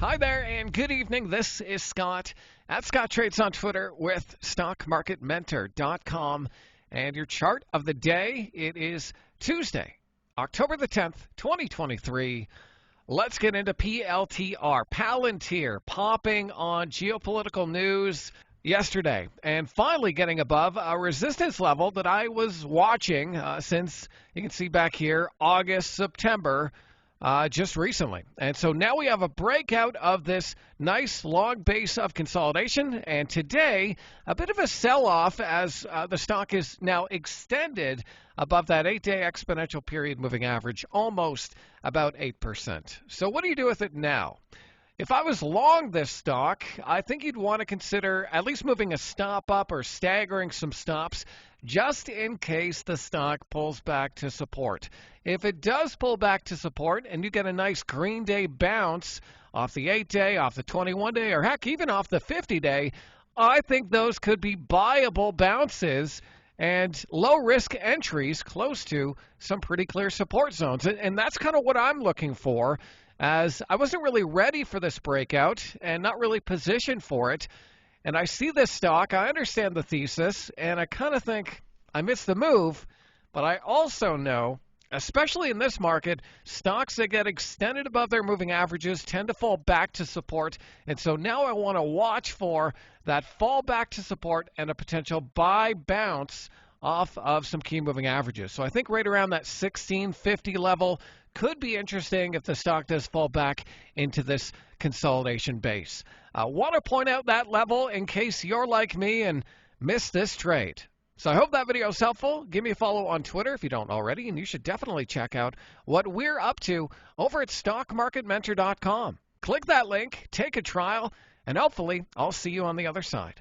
Hi there, and good evening. This is Scott at Scott Trades on Twitter with StockMarketMentor.com. And your chart of the day, it is Tuesday, October the 10th, 2023. Let's get into PLTR, Palantir, popping on geopolitical news yesterday and finally getting above a resistance level that I was watching since, you can see back here, August, September, just recently. And so now we have a breakout of this nice long base of consolidation. And today, a bit of a sell-off as the stock is now extended above that 8-day exponential period moving average, almost about 8%. So what do you do with it now? If I was long this stock, I think you'd want to consider at least moving a stop up or staggering some stops just in case the stock pulls back to support. If it does pull back to support and you get a nice green day bounce off the 8-day, off the 21-day, or heck, even off the 50-day, I think those could be buyable bounces and low-risk entries close to some pretty clear support zones. And that's kind of what I'm looking for, as I wasn't really ready for this breakout and not really positioned for it. And I see this stock, I understand the thesis, and I kind of think I missed the move, but I also know, especially in this market, stocks that get extended above their moving averages tend to fall back to support. And so now I want to watch for that fall back to support and a potential buy bounce off of some key moving averages. So I think right around that 1650 level could be interesting if the stock does fall back into this consolidation base. I want to point out that level in case you're like me and missed this trade. So I hope that video is helpful. Give me a follow on Twitter if you don't already, and you should definitely check out what we're up to over at StockMarketMentor.com. Click that link, take a trial, and hopefully I'll see you on the other side.